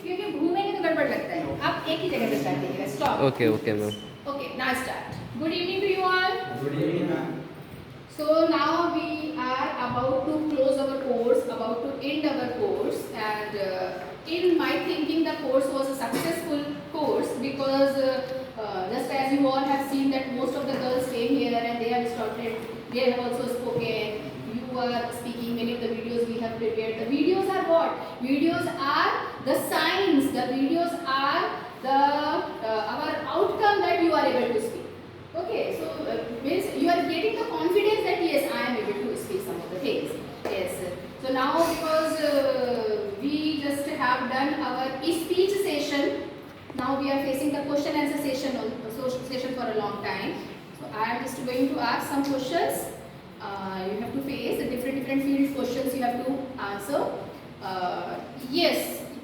क्योंकि घूमेंगे तो गड़बड़ लगता है। आप एक ही जगह पे स्टार्ट कीजिएगा। Stop. Okay okay ma'am. Okay, now start. Good evening to you all. Good evening, ma'am. So now we are about to close our course, about to end our course, and in my thinking the course was a successful course because just as you all have seen that most of the girls came here and they have started, they have also spoken. You are speaking, many of the videos we have prepared. The videos are what? Videos are the signs. The videos are the our outcome that you are able to speak. Okay, so means you are getting the confidence that yes, I am able to speak some of the things. Yes. So now because we just have done our speech session, now we are facing the question answer session session for a long time. So I am just going to ask some questions. You have to face the different field questions you have to answer. Yes,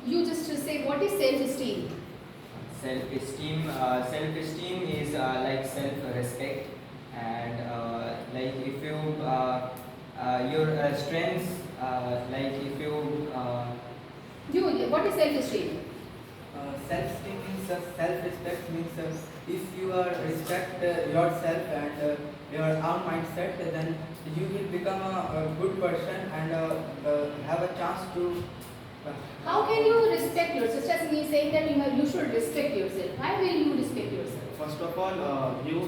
you just say what is self-esteem? Self-esteem is like self-respect, and like if you your strengths, like if you What is self-esteem? Self-esteem means self-respect means if you are respect yourself and your own mindset, then you will become a good person and have a chance to. How can you respect yourself? Just me saying that you should respect yourself. Why will you respect yourself? First of all, you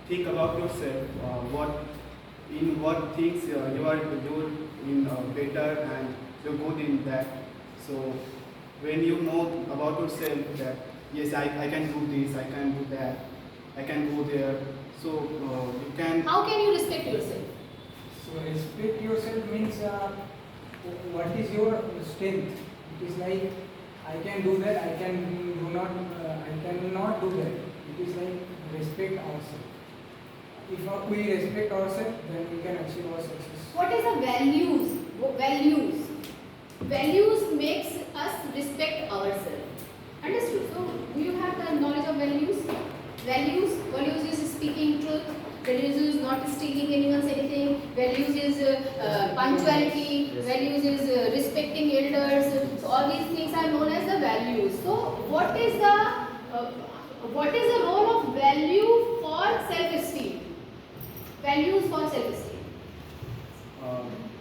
think about yourself. What things you are doing in better and you're good in that. So when you know about yourself that yes, I can do this, I can do that, I can go there. So you can. How can you respect yourself? So respect yourself means what is your strength? It is like I can do that, I cannot do that. It is like respect ourselves. If we respect ourselves, then we can achieve our success. What is the values? Values. Values makes us respect ourselves. Understood? So do you have the knowledge of values? Values is speaking truth. Values is not stealing anyone's anything. Values is punctuality. Values is respecting elders. So all these things are known as the values. So what is the role of value for self-esteem? Values for self-esteem.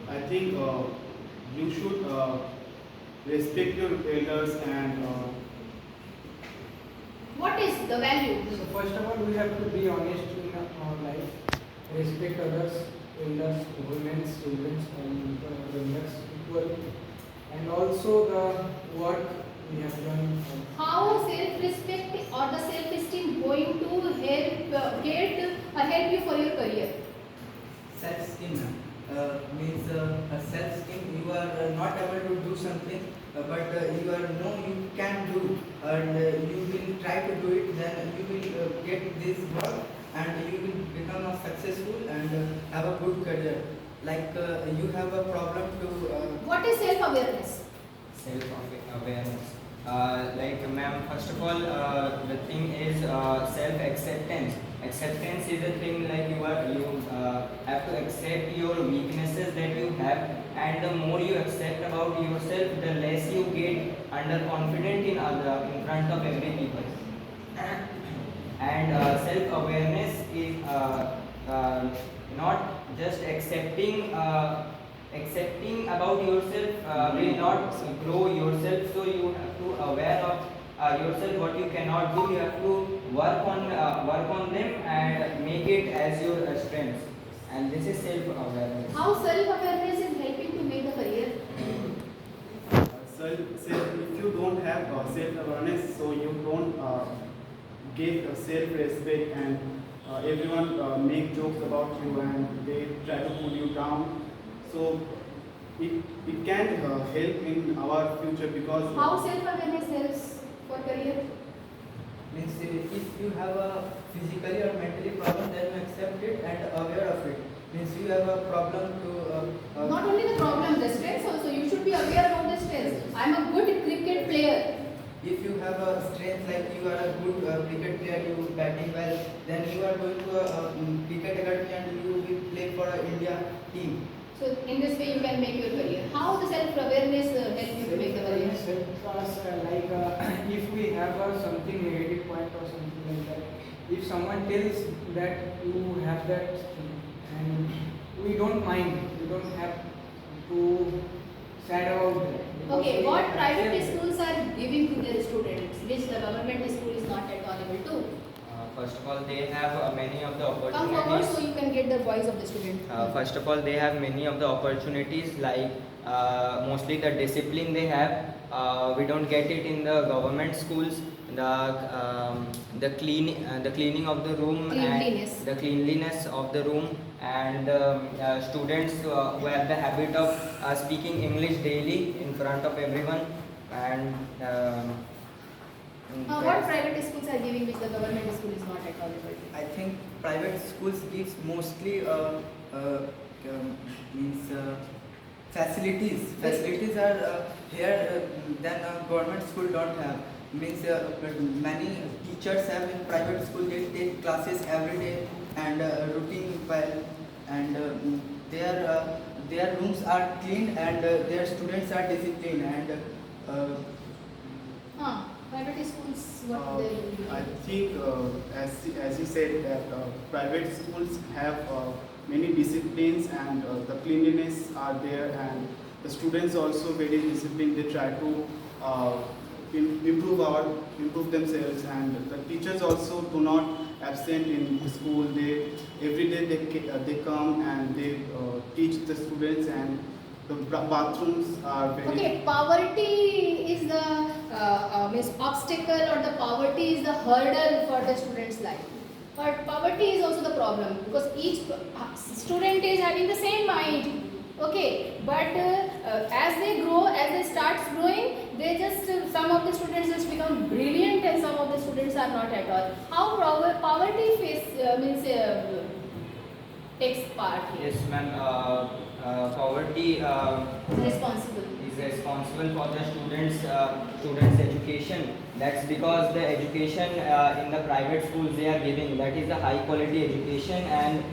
I think you should respect your elders and. What is the value? So first of all, we have to be honest in our life. Respect others, elders, women, children, and elders equally. And also the work we have done. How self-respect or the self-esteem going to help you for your career? Self-esteem means self-esteem. You are not able to do something, but you are know you can do, and you will try to do it. Then you will get this work, and you will become successful and have a good career. Like you have a problem to. What is self-awareness? self-awareness. Like ma'am, first of all, the thing is self-acceptance. Acceptance is a thing like you have to accept your weaknesses that you have, and the more you accept about yourself, the less you get underconfident in front of every people. And self-awareness is not just accepting about yourself will not grow yourself. So you have to aware of yourself what you cannot do. You have to work on them and make it as your strength. And this is self-awareness. How self-awareness is helping to make the career? If you don't have self-awareness, so you don't get self-respect, and everyone make jokes about you and they try to pull you down. So it can help in our future because. How self-awareness helps for career? Means if you have a physically or mentally problem, then you accept it and aware of it. Means you have a problem to. Not only the problem, the strengths also. You should be aware about the strengths. I am a good cricket player. If you have a strength like you are a good cricket player, you batting well, then you are going to a cricket academy and you will play for a India team. So in this way you can make your career. How the self-awareness help you to make the career? Self-awareness helps us if we have something negative point or something like that. If someone tells that you have that thing, and we don't mind, we don't have to sad about that. because Okay, we what accept private that. schools are giving to their students, which the government school is not at all able to? First of all, they have many of the Come forward opportunities. so you can get the voice of the student. First of all, they have many of the opportunities, like mostly the discipline they have. We don't get it in the government schools. The cleaning of the room, Cleanliness. and the cleanliness of the room, and students who have the habit of speaking English daily in front of everyone, and What that's- private schools are giving which the government school is not at all able to? I think private schools gives mostly means facilities. Facilities are here than government school don't have. Means many teachers have in private school, they take classes every day and routine file, and their rooms are clean, and their students are disciplined, and Private schools, what they will be I doing? think, as you said, that private schools have many disciplines, and the cleanliness are there, and the students also very disciplined. They try to improve themselves, and the teachers also do not absent in the school. They every day they come and they teach the students, and the bathrooms are very. Okay, poverty is the means obstacle, or the poverty is the hurdle for the student's life. But poverty is also the problem, because each student is having the same mind. Okay, but as they grow, as they start growing, they just some of the students just become brilliant, and some of the students are not at all. How poverty takes part here? Yes, ma'am. Poverty Responsible. is responsible for the students' education. That's because the education in the private schools they are giving, that is a high quality education, and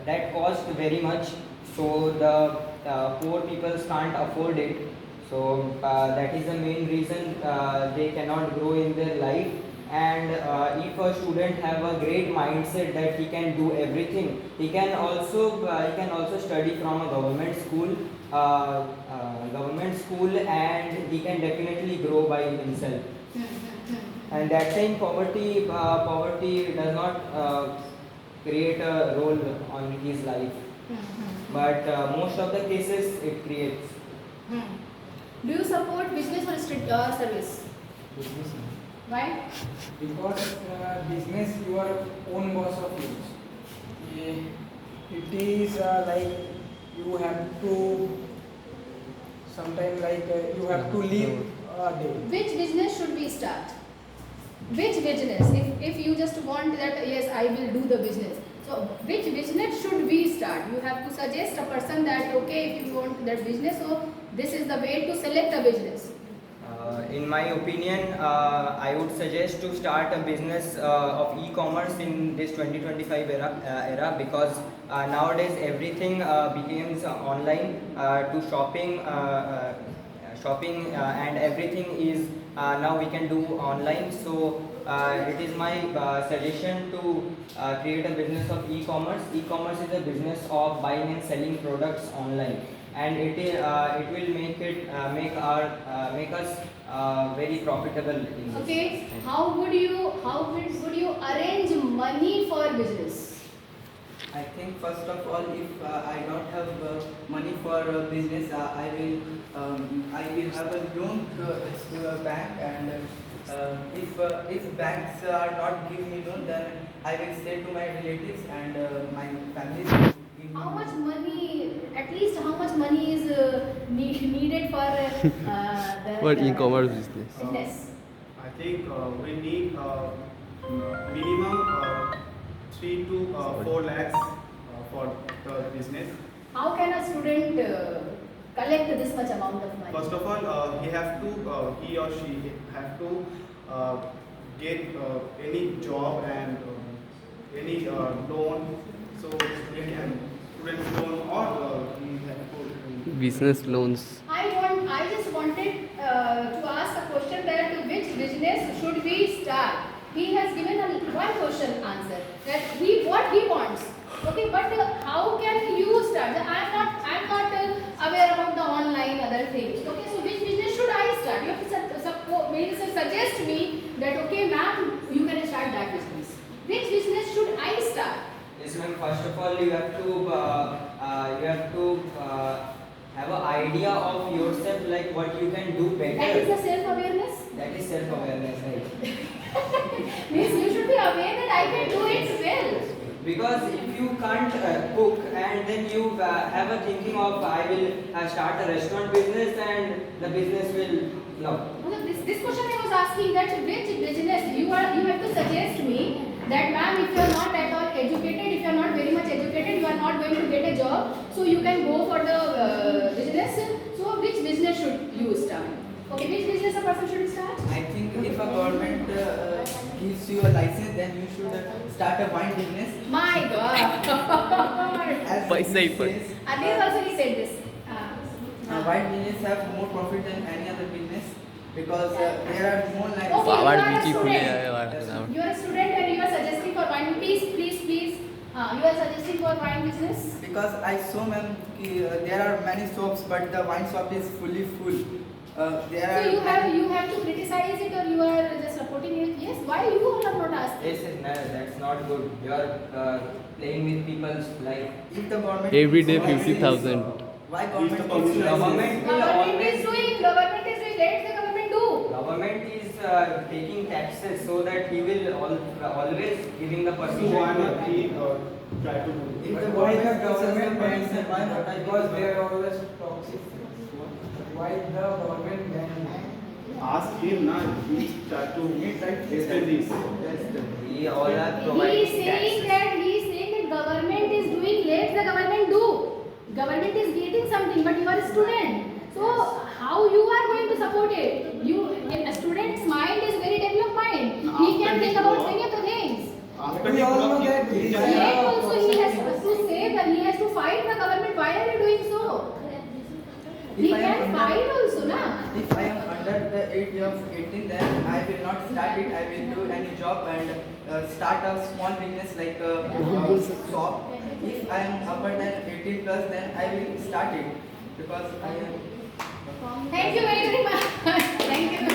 that costs very much. So the poor people can't afford it. So that is the main reason they cannot grow in their life. And if a student have a great mindset that he can do everything, he can also study from a government school, and he can definitely grow by himself. And that time poverty does not create a role on his life, but most of the cases it creates. Do you support business or service? Business. Why? Because business you are own boss of yours. It is like you have to sometimes you have to leave a day. Which business should we start? Which business? If you just want that, yes, I will do the business. So which business should we start? You have to suggest a person that, okay, if you want that business, so this is the way to select a business. In my opinion, I would suggest to start a business of e-commerce in this 2025 era, because nowadays everything becomes online to shopping, and everything is now we can do online. So it is my suggestion to create a business of e-commerce. E-commerce is a business of buying and selling products online, and it will make us very profitable in this. Okay, how would you arrange money for business? I think first of all, if I don't have money for business, I will have a loan to a bank, and if banks are not giving me loan, then I will say to my relatives and my family to give me How much loan. money, at least how much money is needed for the For e-commerce business. business? I think we need minimum 3 to 4 lakhs for the business. How can a student collect this much amount of money? First of all, he or she have to get any job and any loan, so they can student loan or we have for Business loans. I just wanted to ask a question that which business should we start? He has given a one question answer that what he wants. Okay, but how can you start? I'm not aware about the online other things. Okay, so which business should I start? You have to suggest me that okay, ma'am, you can start that business. Which business should I start? Yes, ma'am. First of all, you have to have an idea of yourself, like what you can do better. That is the self-awareness. That is self-awareness, right? Means you should be aware that I can do it well. Because if you can't cook and then you have a thinking of I will start a restaurant business and the business will no. This question I was asking that which business you have to suggest me that ma'am, if you are not at all educated, if you are not very much educated, you are not going to get a job, so you can go for the business. So which business should you start? Okay, which business a person should start? I think if a government gives you a license, then you should start a wine business. My God. As Paisa hi he pan. says, Earlier also he said this. wine business have more profit than any other business because there are more like. Okay, Pawad you are a बीची खुली student. आहे वाटतं. You are a student and you are suggesting for wine. Please. You are suggesting for wine business. Because I saw, ma'am, there are many shops, but the wine shop is fully full. There So are you have to criticize it or you are just supporting it. Yes. Why you all are not asking? Yes, yes, no, that's not good. You are playing with people's life. if the government Every day gives you 50,000. why If the government gives you government- license? Government is doing. Let the government do. Government is taking taxes so that he will always giving the so permission. why not we try to do If the Why the government gives us government the bans permission, why not I because give they it? are always toxic. Why the government ban? ask him now he try to explain this. We all are He providing is saying taxes. that government is doing. Let the government do. Government is getting something, but you are a student. So how you are going to support it? A student's mind is very developed mind. He can think about many of the things. After We he all know block, that he these can- are- Yet also he has to say that he has to fight the government. Why are you doing so? He If I am can under- fight also, na? If I am under the age of 18, then I will not start it. I will do any job and start a small business like a shop. If I am upper than 18 plus, then I will start it because I am. Thank you very much. Thank you.